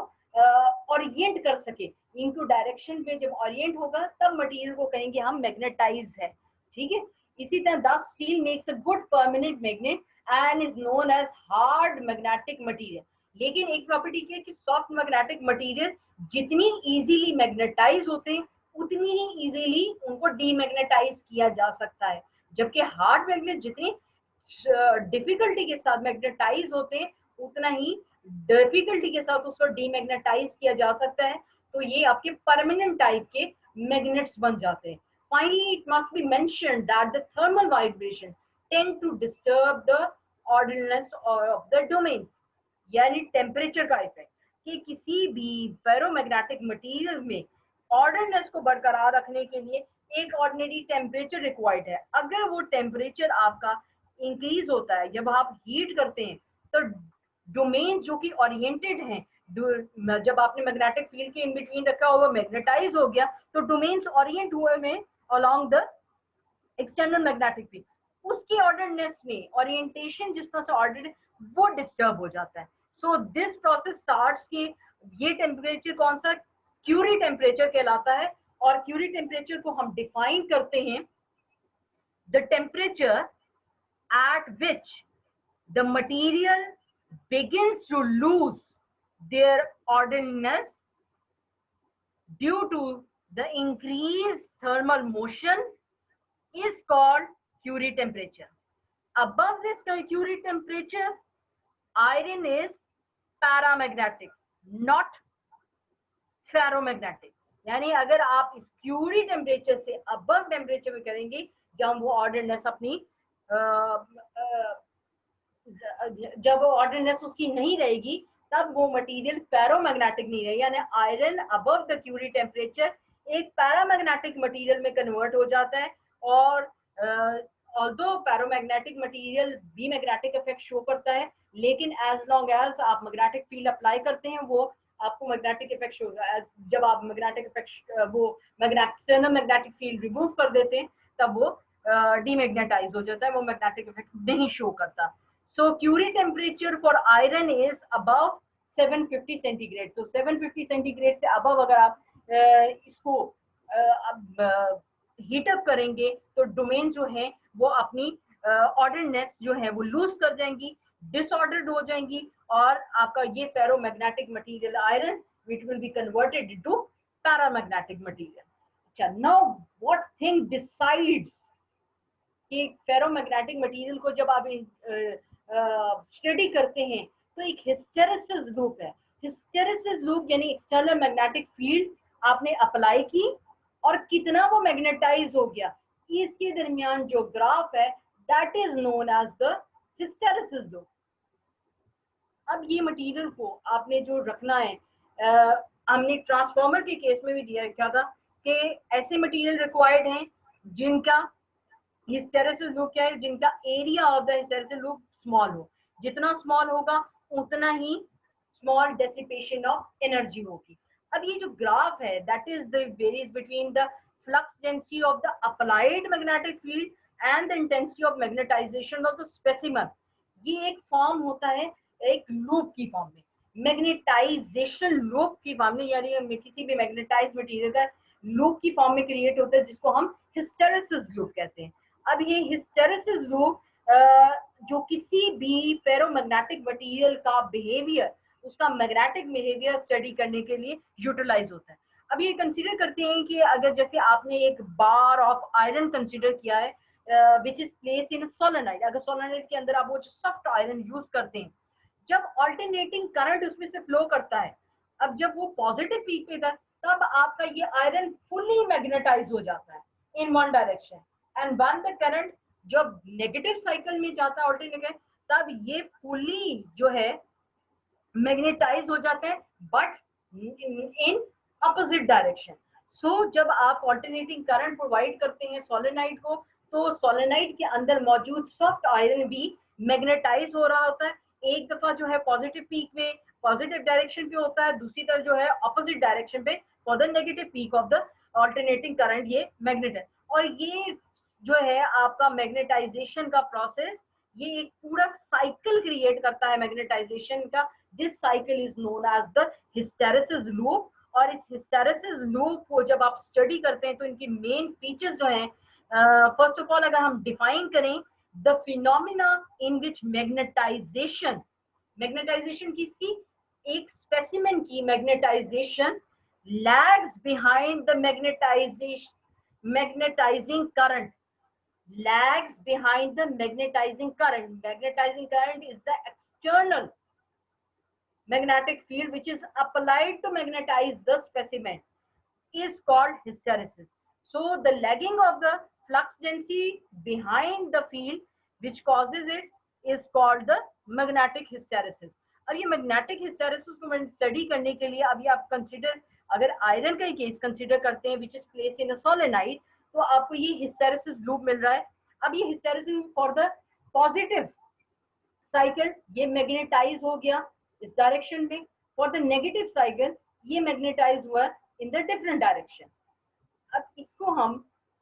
ओरिएंट कर सके इनटू डायरेक्शन में। जब ओरिएंट होगा तब मटेरियल को कहेंगे हम मैग्नेटाइज है, ठीक है। इसी तरह the steel makes a good permanent magnet and is known as hard magnetic material. लेकिन एक प्रॉपर्टी क्या है कि सॉफ्ट मैग्नेटिक मटेरियल जितनी इजीली मैग्नेटाइज होते हैं उतनी ही इजीली उनको डीमैग्नेटाइज किया जा सकता है, जबकि हार्ड मैग्नेट जितनी डिफिकल्टी के साथ मैग्नेटाइज होते हैं उतना ही डिफिकल्टी के साथ उसको डीमैग्नेटाइज किया जा सकता है, तो ये आपके परमानेंट टाइप के मैग्नेट्स बन जाते हैं। Finally it must be mentioned that the thermal vibration tend to disturb the ordinance of the domain, यानी टेम्परेचर का इफेक्ट, कि किसी भी फेरोमैग्नेटिक मटेरियल में ऑर्डिनेंस को बरकरार रखने के लिए एक ऑर्डिनरी टेम्परेचर रिक्वायर्ड है। अगर वो टेम्परेचर आपका इंक्रीज होता है, जब आप हीट करते हैं तो डोमेन जो कि ओरिएंटेड हैं, जब आपने मैग्नेटिक फील्ड के इन बिटवीन रखा हुआ मैग्नेटाइज हो गया तो डोमेन्स ओरिएंट हुए में along the external magnetic field, उसकी ऑर्डिनेंस में ओरिएंटेशन जिस तरह से ऑर्डर वो डिस्टर्ब हो जाता है। सो दिस प्रोसेस स्टार्ट्स के ये टेम्परेचर कौन सा, क्यूरी टेम्परेचर कहलाता है, और क्यूरी टेम्परेचर को हम डिफाइन करते हैं the temperature at which the material begins to lose their ordinance due to the increased thermal motion is called Curie temperature. Above this Curie temperature, iron is paramagnetic, not ferromagnetic. यानी अगर आप इस Curie temperature से above temperature में करेंगे, जब वो ordinance अपनी जब ऑर्डिनेंस उसकी नहीं रहेगी तब वो मटेरियल फेरोमैग्नेटिक नहीं रहेगी, यानी iron above the Curie temperature एक पैरामैग्नेटिक मटेरियल में कन्वर्ट हो जाता है। और ऑल्दो पैरामैग्नेटिक मटेरियल भी मैग्नेटिक इफेक्ट शो करता है, लेकिन एज लॉन्ग एज आप मैग्नेटिक फील्ड अप्लाई करते हैं वो आपको मैग्नेटिक इफेक्ट शो होगा। जब आप मैग्नेटिक इफेक्ट वो एक्सटर्नल मैग्नेटिक फील्ड रिमूव कर देते हैं तब वो डीमैग्नेटाइज हो जाता है, वो मैग्नेटिक इफेक्ट नहीं शो करता। So Curie temperature for iron is above 750 centigrade. तो 750 सेंटीग्रेड से अबव अगर आप इसको अब हीटअप करेंगे तो डोमेन जो है वो अपनी ऑर्डरनेस जो है वो लूज कर जाएंगी, डिसऑर्डर्ड हो जाएंगी, और आपका ये ferromagnetic material iron which will be converted into paramagnetic material. अच्छा, now what thing decides कि फेरोमैग्नेटिक मटेरियल को जब आप स्टडी करते हैं तो एक हिस्टेरेसिस लूप है। हिस्टेरेसिस लूप यानी एक्सटर्नल मैग्नेटिक फील्ड आपने अप्लाई की और कितना वो मैग्नेटाइज हो गया, इसके दरमियान जो ग्राफ है that is known as the hysteresis loop. अब ये मटेरियल को आपने जो रखना है, हमने ट्रांसफार्मर के केस में भी दिया क्या था कि ऐसे मटेरियल रिक्वायर्ड हैं जिनका हिस्टेरेसिस लूप क्या है, जिनका area of the hysteresis loop small हो। जितना स्मॉल होगा उतना ही स्मॉल डेसिपेशन ऑफ एनर्जी होगी। अब ये जो ग्राफ है that is the varies between the flux density of the applied magnetic field and the intensity of magnetization of the specimen. ये एक फॉर्म होता है एक लूप की फॉर्म में, मैग्नेटाइजेशन लूप की फॉर्म में, यानी किसी भी मैग्नेटाइज मटेरियल का लूप की फॉर्म में क्रिएट होता है जिसको हम हिस्टेरेसिस लूप कहते हैं। अब ये हिस्टेरेसिस लूप जो किसी भी फेरोमैग्नेटिक मटेरियल का बिहेवियर, उसका मैग्नेटिक बिहेवियर स्टडी करने के लिए यूटिलाइज होता है। अब ये कंसीडर करते हैं कि अगर जैसे आपने एक बार ऑफ आयरन कंसीडर किया है which is place in solenoid, अगर सोलेनाइड के अंदर आप वो सॉफ्ट आयरन यूज करते हैं, जब ऑल्टरनेटिंग करंट उसमें से फ्लो करता है, अब जब वो पॉजिटिव पीक पे था तब आपका ये आयरन फुल्ली मैग्नेटाइज हो जाता है in one direction, and one the current जब नेगेटिव साइकिल में जाता है ऑल्टरनेटिव, तब ये फुल्ली जो है मैग्नेटाइज हो जाते हैं बट इन अपोजिट डायरेक्शन। सो जब आप ऑल्टरनेटिंग करंट प्रोवाइड करते हैं सोलेनाइड को, तो सोलेनाइड के अंदर मौजूद सॉफ्ट आयरन भी मैग्नेटाइज हो रहा होता है। एक दफा जो है पॉजिटिव पीक में पॉजिटिव डायरेक्शन पे होता है, दूसरी तरफ जो है अपोजिट डायरेक्शन पे for the negative peak of the alternating current ये मैग्नेटाइज। और ये जो है आपका मैग्नेटाइजेशन का प्रोसेस, ये एक पूरा साइकिल क्रिएट करता है मैग्नेटाइजेशन का। This cycle is known as the hysteresis loop. और इस हिस्टेरेसिस लूप को जब आप स्टडी करते हैं तो इनकी मेन फीचर्स जो हैं, फर्स्ट ऑफ ऑल अगर हम डिफाइन करें, the phenomena in which magnetization, magnetization किसकी, एक स्पेसिमेन की magnetization lags behind the magnetizing current, lags behind the magnetizing current. Magnetizing current is the external magnetic field which is applied to magnetize the specimen, is called hysteresis. So the lagging of the flux density behind the field which causes it is called the magnetic hysteresis. अब ये magnetic hysteresis को study करने के लिए अभी आप consider, अगर iron का केस कंसीडर करते हैं which is place in a solenoid, तो आपको ये हिस्टेरेसिस लूप मिल रहा है। अब ये hysteresis for the positive cycle ये मैग्नेटाइज हो गया इस डायरेक्शन में, फॉर द नेगेटिव साइकिल ये मैग्नेटाइज हुआ इन द डिफरेंट डायरेक्शन। अब इसको हम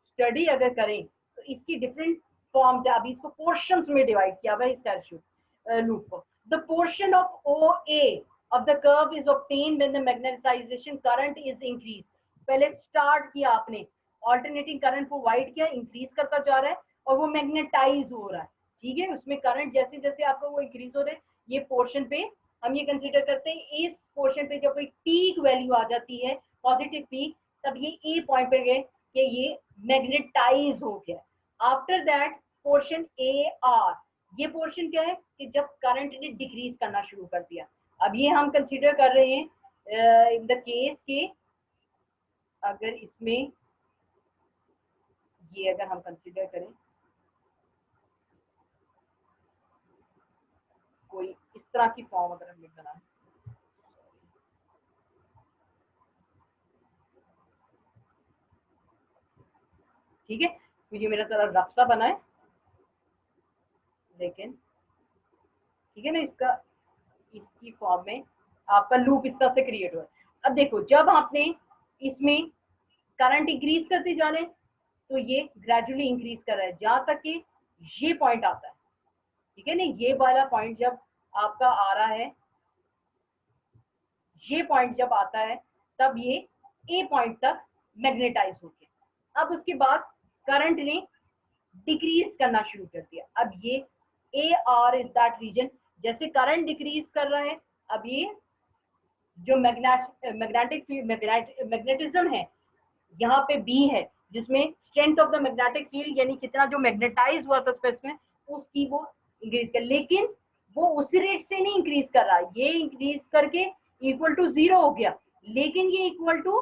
स्टडी अगर करें तो इसकी डिफरेंट फॉर्म है। अभी इसको पोर्शंस में डिवाइड किया हुआ है हिस्टेरेसिस लूप को। The portion of OA of the curve is obtained when the magnetization current is increased। पहले स्टार्ट किया आपने, ऑल्टरनेटिंग करंट प्रोवाइड किया, इंक्रीज करता जा रहा है और वो मैग्नेटाइज हो रहा है, ठीक है। उसमें करंट जैसे जैसे आपको वो इंक्रीज हो रहे हैं, ये पोर्शन पे हम ये कंसीडर करते हैं, इस पोर्शन पे जब कोई पीक वैल्यू आ जाती है पॉजिटिव पीक, तब ये ए पॉइंट पे गए कि ये मैग्नेटाइज हो गया। आफ्टर दैट पोर्शन AR, ये पोर्शन क्या है कि जब करंट ने डिक्रीज करना शुरू कर दिया। अब ये हम कंसीडर कर रहे हैं इन द केस के, अगर इसमें ये अगर हम कंसीडर करें कोई इस तरह की फॉर्म अगर हमने बनाए, ठीक है, तो ये मेरा तरह रफ सा बना है, लेकिन ठीक है ना, इसका इसकी फॉर्म में आपका लूप इस तरह से क्रिएट हुआ है। अब देखो जब आपने इसमें करंट इंक्रीज करते जा रहे हैं, तो ये ग्रेजुअली इंक्रीज कर रहा है जहां तक कि ये पॉइंट आता है, ठीक है ना। ये वाला पॉइंट जब आपका आ रहा है, ये पॉइंट जब आता है, तब ये ए पॉइंट तक मैग्नेटाइज हो गया। अब उसके बाद करंट ने डिक्रीज करना शुरू कर दिया। अब ये A R is that region, जैसे करंट डिक्रीज कर रहा है, अब ये जो मैग्नेटिज्म है यहाँ पे बी है, जिसमें strength of the magnetic field यानी कितना जो मैग्नेटाइज हुआ था स्पेस में, उसकी वो इंक्रीज कर, लेकिन वो उस रेट से नहीं इंक्रीज कर रहा, ये इंक्रीज करके इक्वल टू 0 हो गया, लेकिन ये इक्वल टू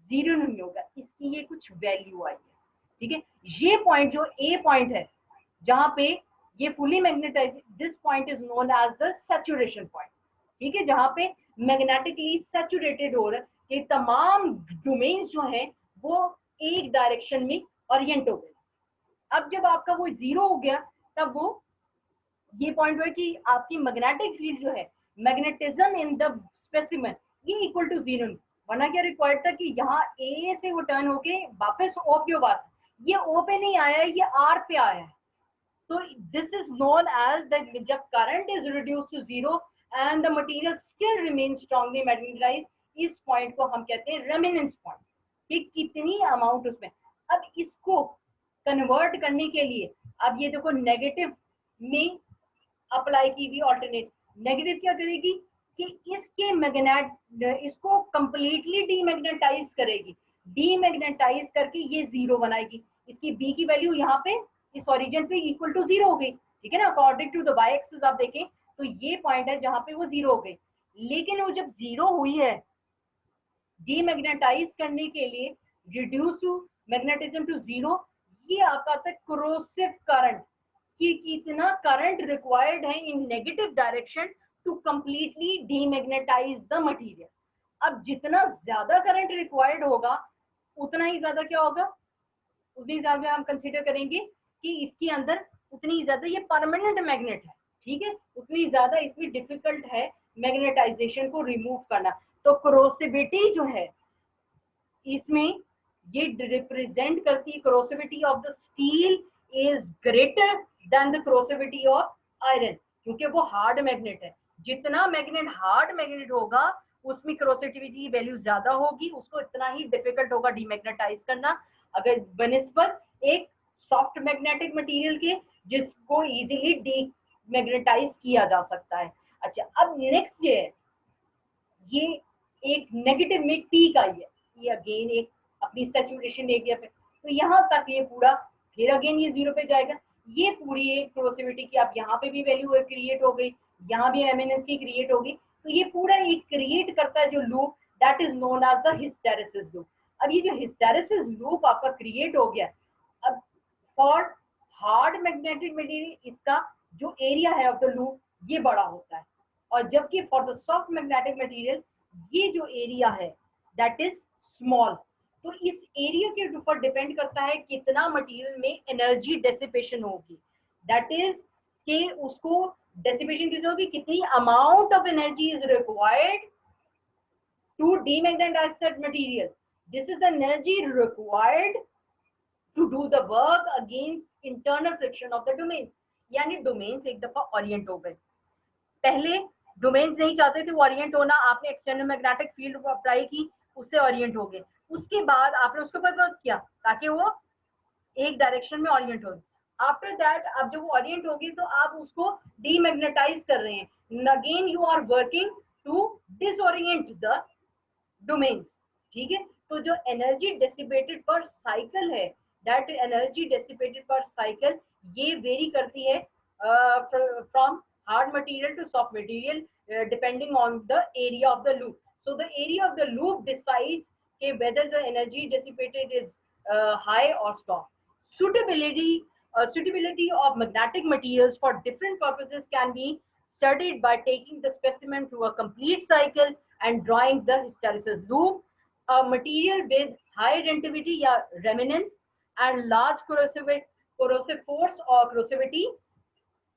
0 नहीं होगा, इसकी ये कुछ वैल्यू आई है, ठीक है। ये पॉइंट जो ए पॉइंट है जहां पे ये fully magnetize, this point is known as the saturation point, ठीक है, जहां पे मैग्नेटिकली सैचुरेटेड हो रहा है, ये तमाम डोमेन्स जो है वो एक डायरेक्शन में ओरिएंट हो गए। अब जब आपका वो 0 हो गया, तब वो ये पॉइंट हुआ कि आपकी मैग्नेटिक फील्ड जो है, मैग्नेटिज्म इन द स्पेसिमेन, ये इक्वल टू 0, वरना क्या रिक्वायर्ड था कि यहाँ ए से वो टर्न होके वापस ओ के बाद, ये ओ पे नहीं आया है, ये आर पे आया है। So this is known as that जब current is reduced to 0 and the material still remains strongly magnetized, इस पॉइंट को हम कहते हैं रेमिनेंस पॉइंट, कि कितनी अमाउंट उसमें। अब इसको कन्वर्ट करने के लिए, अब ये देखो नेगेटिव में अप्लाई की हुई ऑल्टरनेट, नेगेटिव क्या करेगी कि इसके मैग्नेट इसको कंप्लीटली डीमैग्नेटाइज करेगी, डीमैग्नेटाइज करके ये 0 बनाएगी, इसकी बी की वैल्यू यहाँ पे इस ओरिजिन पे इक्वल टू 0 हो गई, ठीक है ना। According to the Y axis आप देखें तो ये पॉइंट है जहां पे वो 0 हो गई, लेकिन वो जब 0 हुई है, डीमैग्नेटाइज करने के लिए, रिड्यूस टू मैग्नेटिज्म टू 0, ये आपका था कोरोसिव करंट, कि कितना करंट रिक्वायर्ड है in negative direction to completely demagnetize the material. अब जितना ज्यादा करंट रिक्वायर्ड होगा, उतना ही ज्यादा क्या होगा, उसी हिसाब से हम कंसीडर करेंगे कि इसके अंदर उतनी ज्यादा ये परमानेंट मैग्नेट है, ठीक है, उतनी ज्यादा इसमें डिफिकल्ट है मैग्नेटाइजेशन को रिमूव करना। तो कोरोसिविटी जो है इसमें ये रिप्रेजेंट करती है, corrosivity of the steel is greater than the corrosivity of iron, क्योंकि वो हार्ड मैग्नेट है। जितना मैग्नेट हार्ड मैग्नेट होगा, उसमें कोरोसिविटी की वैल्यू ज्यादा होगी, उसको इतना ही डिफिकल्ट होगा डीमैग्नेटाइज करना, अगर बनिस्बत एक सॉफ्ट मैग्नेटिक मटेरियल के जिसको इजीली डीमैग्नेटाइज किया जा सकता है। अच्छा, अब नेक्स्ट ये एक नेगेटिव में पीक आई है, ये अगेन एक अपनी सैचुरेशन एरिया पे, तो यहाँ तक ये पूरा फिर अगेन ये 0 पे जाएगा। ये पूरी एक कोरोसिविटी की अब यहाँ पे भी वैल्यू क्रिएट हो गई, यहाँ भी एमिनेंस की क्रिएट होगी, तो ये पूरा एक क्रिएट करता है जो loop, that is known as the hysteresis loop. अब ये जो हिस्टेरेसिस लूप आपका क्रिएट हो गया, अब फॉर हार्ड मैग्नेटिक मटेरियल इसका जो एरिया है ऑफ द लूप ये बड़ा होता है, और जबकि for the soft magnetic material ये जो एरिया है दैट इज स्मॉल। तो इस एरिया के ऊपर डिपेंड करता है कितना मटेरियल में एनर्जी डेसिपेशन होगी, दैट इज कि उसको डेसिपेशन कितनी होगी, कितनी amount of energy is required to demagnetize that material. This is the energy required to do the work against internal friction of the domain. यानी डोमेन्स एक दफा ओरिएंट हो गए, पहले डोमेन्स नहीं चाहते थे वो ओरिएंट होना, आपने एक्सटर्नल मैग्नेटिक फील्ड को अप्लाई की, उससे ओरिएंट हो गए, उसके बाद आपने उसके ऊपर वर्क किया ताकि वो एक डायरेक्शन में ओरिएंट हो। आफ्टर दैट अब जब वो ओरिएंट होगी तो आप उसको डीमैग्नेटाइज कर रहे हैं, again you are working to disorient the domain, ठीक है। तो जो एनर्जी डिसिपेटेड पर साइकिल है, that energy dissipated per cycle ये वेरी करती है from hard material to soft material depending on the area of the loop. So the area of the loop decides के whether the energy dissipated is high और small. Suitability of magnetic materials for different purposes can be studied by taking the specimen through a complete cycle and drawing the hysteresis loop. A material with high reactivity या remanence and large corrosive force or corrosivity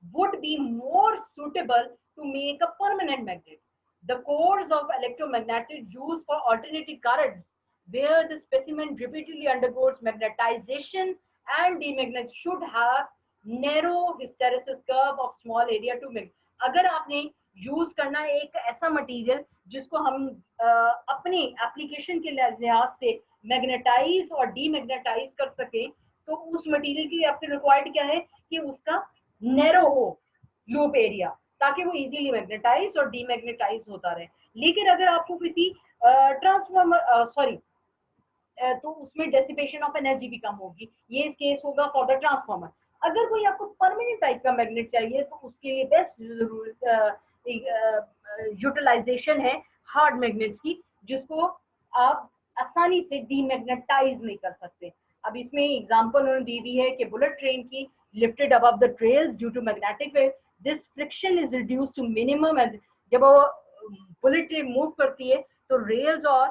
would be more suitable to make a permanent magnet. The cores of electromagnetic used for alternating currents where the specimen repeatedly undergoes magnetization and demagnetization should have narrow hysteresis curve of small area to make. अगर आपने use करना है एक ऐसा material जिसको हम अपने application के लिहाज से मैग्नेटाइज और डीमैग्नेटाइज कर सके, तो उस मटेरियल की आपसे रिक्वायर्ड क्या है कि उसका नैरो हो लूप एरिया, ताकि वो इजीली मैग्नेटाइज और डीमैग्नेटाइज होता रहे। लेकिन अगर आपको किसी ट्रांसफॉर्मर तो उसमें डेसिपेशन ऑफ एनर्जी भी कम होगी। ये केस होगा फॉर द ट्रांसफॉर्मर। अगर कोई आपको परमानेंट टाइप का मैग्नेट चाहिए तो उसके लिए बेस्ट यूटिलाइजेशन है हार्ड मैग्नेट्स की, जिसको आप आसानी से डीमैग्नेटाइज नहीं कर सकते। अब इसमें एग्जांपल उन्होंने दी हुई है कि बुलेट ट्रेन की lifted above the trails due to magnetic wave, this friction is reduce to minimum. जब वो बुलेट ट्रेन मूव करती है तो रेल्स और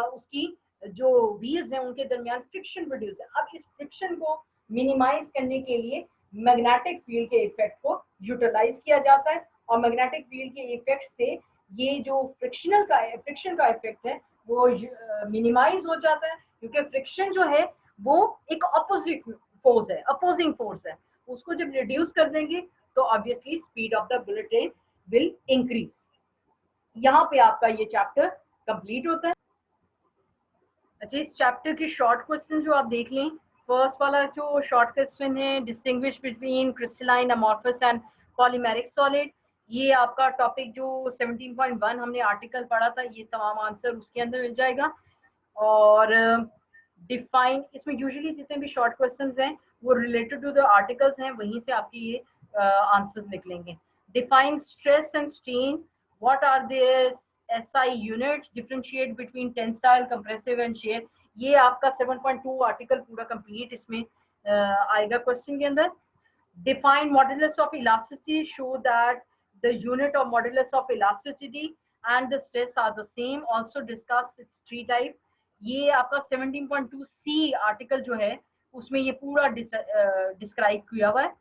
उसकी जो व्हील्स हैं उनके दरमियान फ्रिक्शन प्रोड्यूस है। अब इस फ्रिक्शन को मिनिमाइज करने के लिए मैग्नेटिक फील्ड के इफेक्ट को यूटिलाइज किया जाता है, और मैग्नेटिक फील्ड के इफेक्ट से ये जो फ्रिक्शन का इफेक्ट है वो मिनिमाइज हो जाता है, क्योंकि फ्रिक्शन जो है वो एक अपोजिट फोर्स है, अपोजिंग फोर्स है। उसको जब रिड्यूस कर देंगे तो obviously speed of the bullet train will increase. यहाँ पे आपका ये चैप्टर कंप्लीट होता है। अच्छा, इस चैप्टर के शॉर्ट क्वेश्चन जो आप देख लें, फर्स्ट वाला जो शॉर्ट क्वेश्चन है, distinguish between crystalline, amorphous and polymeric solid. ये आपका टॉपिक जो 17.1 हमने आर्टिकल पढ़ा था, ये तमाम आंसर उसके अंदर मिल जाएगा। और डिफाइन, इसमें यूजुअली जितने भी शॉर्ट क्वेश्चंस हैं वो रिलेटेड टू द आर्टिकल्स हैं, वहीं से आपके ये आंसर्स निकलेंगे। Define stress and strain, what are their SI units, differentiate between tensile, compressive and shear। ये आपका 7.2 आर्टिकल पूरा कंप्लीट इसमें आएगा क्वेश्चन के अंदर। Define modulus of elasticity, show that the unit of modulus of elasticity and the stress are the same, also discuss its three type। ये आपका 17.2C article जो है उसमें ये पूरा डिस्क्राइब किया हुआ है।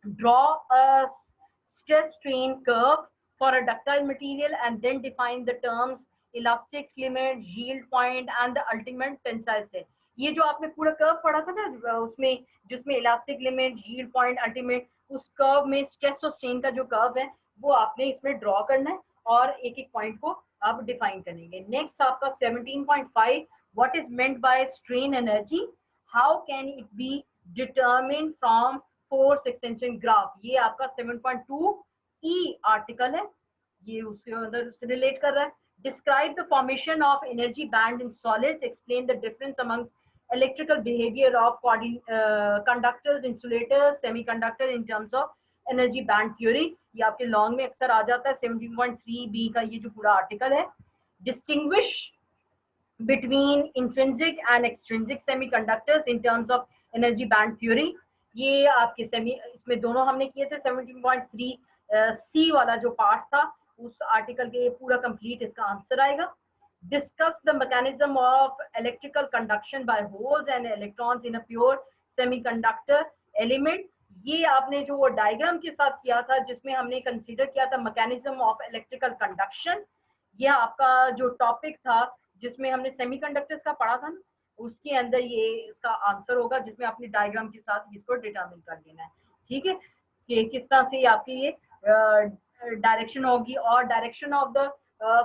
Draw a stress strain curve for a ductile material and then define the terms elastic limit, yield point and the ultimate tensile stress। ये जो आपने पूरा कर्व पढ़ा था ना उसमें, जिसमें elastic limit, yield point, ultimate, उस कर्व में स्ट्रेस और स्ट्रेन का जो कर्व है वो आपने इसमें ड्रॉ करना है और एक एक पॉइंट को आप डिफाइन करेंगे। नेक्स्ट आपका 17.5, what is meant by strain energy, how can it be determine from force extension graph. ये आपका 7.2E आर्टिकल है, ये उसके अंदर उससे रिलेट कर रहा है। Describe the formation of energy band in solids, explain the difference among electrical behaviour of conductors, insulators, semiconductor in terms of energy band theory. ये आपके लॉन्ग में अक्सर आ जाता है। 17.3B का ये जो पूरा आर्टिकल है। Distinguish between intrinsic and extrinsic semiconductors in terms of energy band theory। ये आपके इसमें दोनों हमने किए थे। 17.3C वाला जो पार्ट था उस आर्टिकल के पूरा कंप्लीट इसका आंसर आएगा। Discuss the mechanism of electrical conduction by holes and electrons in a pure semiconductor element. ये आपने जो वो डायग्राम के साथ किया था जिसमें हमने कंसीडर किया था मैकेनिज्म ऑफ इलेक्ट्रिकल कंडक्शन। ये आपका जो टॉपिक था जिसमें हमने सेमीकंडक्टर्स का पढ़ा था ना, उसके अंदर ये इसका आंसर होगा, जिसमें आपने डायग्राम के साथ इसको डिटरमिन कर लेना है। ठीक है, कि किस तरह से आपकी ये डायरेक्शन होगी, और direction of the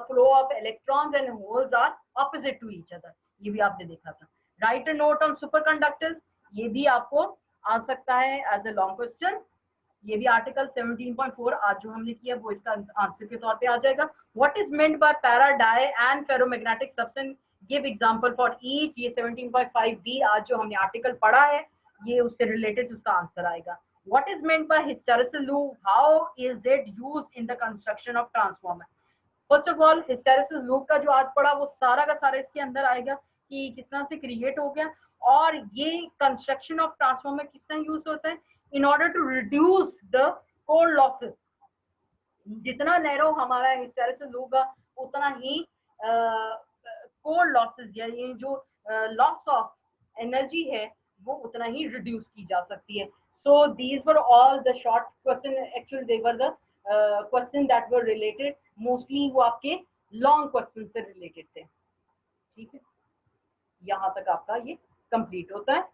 flow of electrons and holes are opposite to each other, ये भी आपने देखा था। Write a note on superconductors, ये भी आपको आ सकता है एज अ लॉन्ग क्वेश्चन। ये भी आर्टिकल 17.4 आज जो हमने किया वो इसका आंसर के तौर पे आ जाएगा। What is meant by para dia and ferromagnetic substance, give example for each. ये 17.5B आज जो हमने आर्टिकल पढ़ा है ये उससे रिलेटेड उसका आंसर आएगा। What is meant bye hysteresis loop, how is it used in the construction of transformer. First of all hysteresis loop का जो आज पढ़ा वो सारा का सारा इसके अंदर आएगा कि किस तरह से क्रिएट हो गया, और ये कंस्ट्रक्शन ऑफ ट्रांसफार्मर किस तरह यूज होता है in order to reduce the core losses। जितना नैरो हमारा हिस्टेरेसिस होगा उतना ही कोर लॉसेस या ये जो लॉस ऑफ एनर्जी है वो उतना ही रिड्यूस की जा सकती है। So these were all the short question, actually they were the question that were related, mostly वो आपके लॉन्ग क्वेश्चन से रिलेटेड थे। ठीक है। यहाँ तक आपका ये कंप्लीट होता है।